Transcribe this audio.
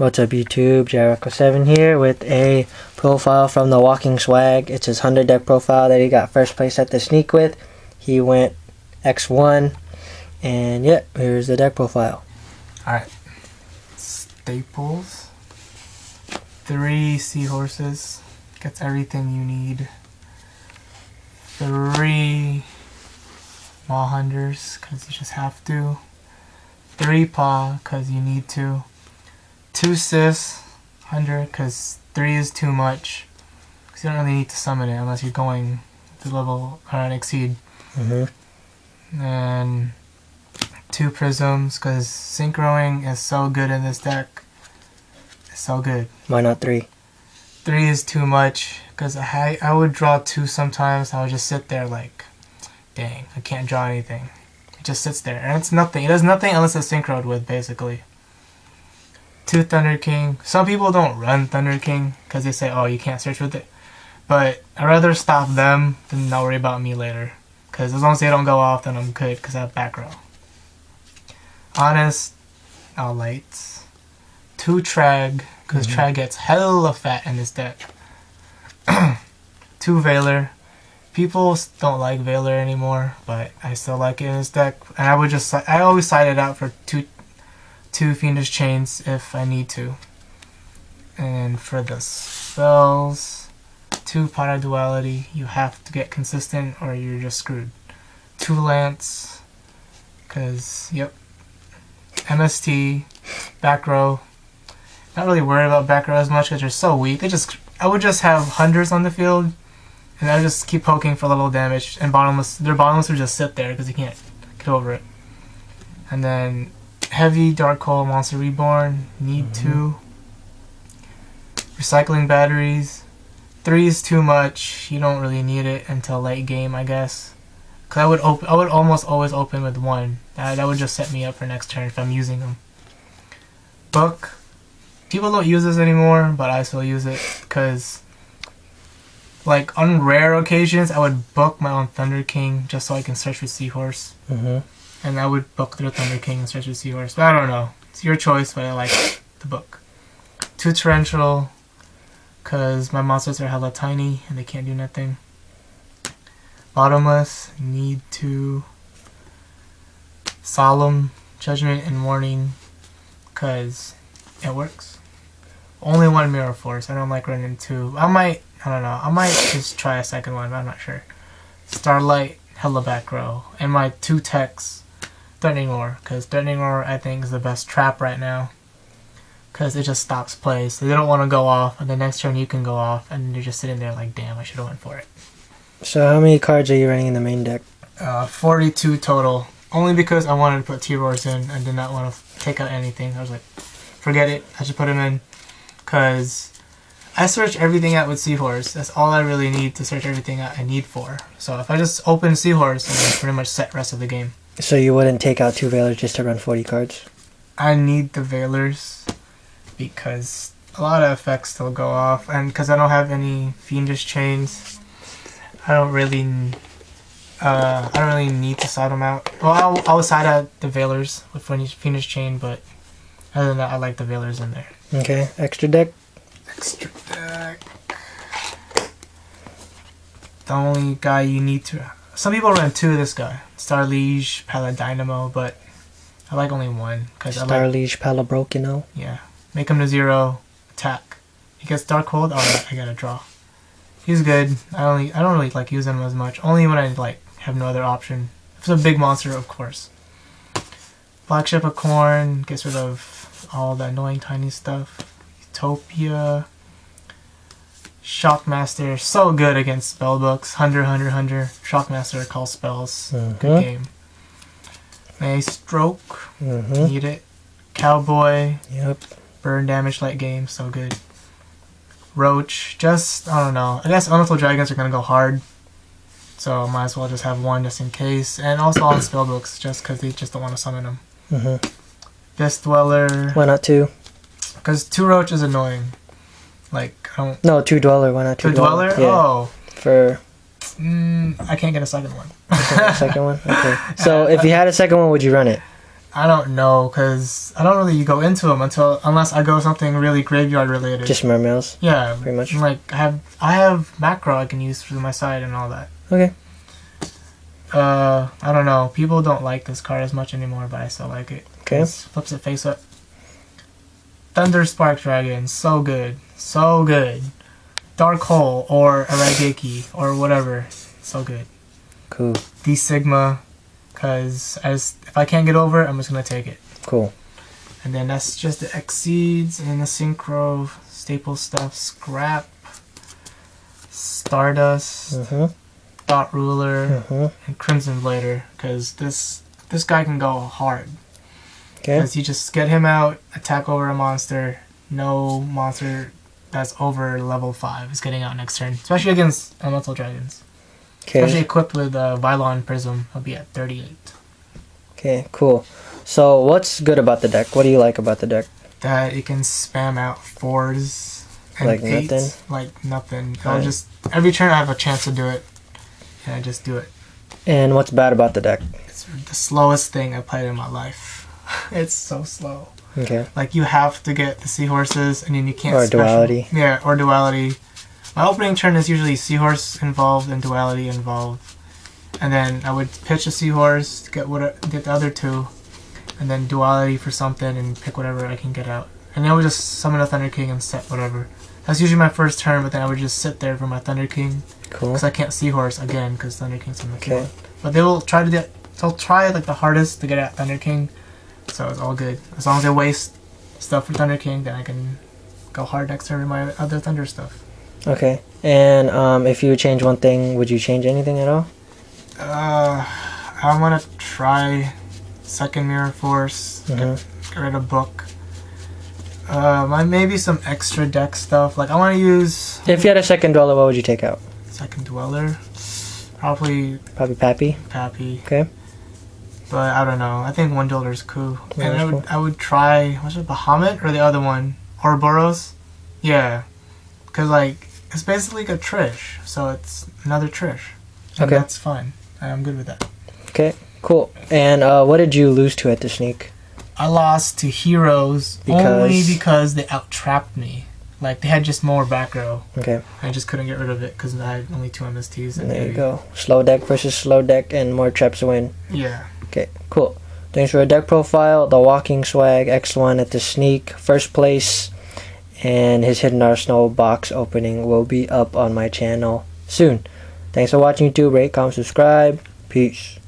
What's up YouTube, Jericho7 here with a profile from the Walking Swag. It's his 100 deck profile that he got first place at the sneak with. He went X1 and yeah, here's the deck profile. Alright, staples, 3 seahorses, gets everything you need, 3 Maw Hunters, because you just have to, 3 Paw, because you need to, 2 Sis Hunter, because 3 is too much, because you don't really need to summon it unless you're going to level or exceed. And 2 Prisms, because Synchroing is so good in this deck. It's so good. Why not 3? 3 is too much, because I would draw 2 sometimes. I would just sit there like, dang, I can't draw anything. It just sits there, and it's nothing. It does nothing unless it's synchroed with, basically. 2 Thunder King. Some people don't run Thunder King because they say, oh, you can't search with it. But I'd rather stop them than not worry about me later. Because as long as they don't go off, then I'm good because I have back row. Honest, all lights. 2 Trag, because Trag gets hella fat in this deck. 2 Veiler. People don't like Veiler anymore, but I still like it in this deck. And I always side it out for 2 Fiendish Chains if I need to. And for the spells, 2 Pot of Duality. You have to get consistent or you're just screwed. 2 Lance, because, yep. MST, back row. Not really worried about back row as much because they're so weak. I would just have hundreds on the field, and I would just keep poking for little damage. And their bottomless would just sit there because you can't get over it. And then heavy Dark Hole Monster Reborn, need 2. Recycling batteries. 3 is too much. You don't really need it until late game, I guess. Cause I would almost always open with 1. That would just set me up for next turn if I'm using them. Book. People don't use this anymore, but I still use it because, like, on rare occasions, I would book my own Thunder King just so I can search with Seahorse. And I would book their Thunder King and search with Seahorse. But I don't know. It's your choice, but I like the book. 2 Torrential, because my monsters are hella tiny and they can't do nothing. Bottomless, need 2. Solemn, Judgment and Warning, because it works. Only 1 Mirror Force. I don't like running 2. I might just try a second one, but I'm not sure. Starlight, hella back row. And my 2 techs, Threatening Roar, because Threatening Roar I think is the best trap right now. Because it just stops plays. So they don't want to go off, and the next turn you can go off, and you're just sitting there like, damn, I should have went for it. So how many cards are you running in the main deck? 42 total. Only because I wanted to put T-Roars in. I did not want to take out anything. I was like, forget it. I should put them in. Because I search everything out with Seahorse. That's all I really need to search everything out I need for. So if I just open Seahorse, then I'm pretty much set rest of the game. So you wouldn't take out 2 Veilers just to run 40 cards? I need the Veilers because a lot of effects still go off. And because I don't have any Fiendish Chains, I don't really need to side them out. Well, I'll side out the Veilers with Fiendish Chain, but other than that, I like the Veilers in there. Okay, extra deck? Extra deck. The only guy you need to... Some people run 2 of this guy. Star Liege, Paladynamo, but I like only 1. Star Liege, Palabrochino? Yeah. Make him to 0, attack. He gets Dark Hold, oh, I gotta draw. He's good. I don't really like using him as much. Only when I like have no other option. If it's a big monster, of course. Black Ship of Corn gets rid of all the annoying tiny stuff. Utopia. Shockmaster, so good against spellbooks. Hunter. Shockmaster calls spells. Good game. Maestroke. Need it. Cowboy. Yep. Burn damage late game, so good. Roach, just, I don't know. I guess Unlethal Dragons are going to go hard. So might as well just have 1 just in case. And also on spellbooks, just because they just don't want to summon them. Fist Dweller. Why not 2? Because 2 Roach is annoying. Like, I don't... No, 2 Dweller. Why not 2 Dweller? Yeah. Oh. For... I can't get a second one. Okay, second one? Okay. So if you had a second one, would you run it? I don't know, because I don't really go into them unless I go something really graveyard related. Just mermails? Yeah, pretty much. Like I have macro I can use for my side and all that. Okay. I don't know. People don't like this card as much anymore, but I still like it. Okay. It flips it face up. Thunder Spark Dragon, so good. So good. Dark Hole or a Raigeki or whatever. So good. Cool. D Sigma, because if I can't get over it, I'm just going to take it. Cool. And then that's just the Exceeds and the Synchro staple stuff. Scrap. Stardust. Thought Ruler. And Crimson Blader, because this guy can go hard. Okay. Because you just get him out, attack over a monster. No monster that's over level 5 is getting out next turn. Especially against Elemental Dragons. Okay. Especially equipped with Vylon Prism. I'll be at 38. Okay, cool. So what's good about the deck? What do you like about the deck? That it can spam out 4s and Like 8s. nothing? Like nothing. Right. I'll just, every turn I have a chance to do it. And I just do it. And what's bad about the deck? It's the slowest thing I've played in my life. It's so slow. Okay. Like you have to get the Seahorses and then you can't Or special. Duality. Yeah, or Duality. My opening turn is usually Seahorse involved and Duality involved. And then I would pitch a Seahorse, get the other 2, and then Duality for something and pick whatever I can get out. And then I would just summon a Thunder King and set whatever. That's usually my first turn, but then I would just sit there for my Thunder King. Cool. Because I can't Seahorse again, because Thunder King's on the Okay. field. But they'll try like the hardest to get at Thunder King. So it's all good. As long as I waste stuff for Thunder King, then I can go hard next turn with my other Thunder stuff. Okay. And if you would change one thing, would you change anything at all? I want to try second Mirror Force, get rid of Book. Maybe some extra deck stuff. Like I want to use If you had a second Dweller, what would you take out? second Dweller. Probably Pappy? Pappy. Okay. But I don't know. I think one Dweller is cool. Yeah, And that's I would try, was it Bahamut or the other one? Ouroboros? Yeah. Because like, it's basically like a Trish. So it's another Trish. And Okay. that's fine. I'm good with that. Okay, cool. And what did you lose to at the sneak? I lost to Heroes only because they out-trapped me. Like, they had just more back row. Okay. I just couldn't get rid of it because I had only 2 MSTs. And There you go. Slow deck versus slow deck and more traps win. Yeah. Okay, cool. Thanks for the deck profile. The Walking Swag X1 at the sneak, first place. And his Hidden Arsenal box opening will be up on my channel soon. Thanks for watching YouTube. Rate, comment, subscribe. Peace.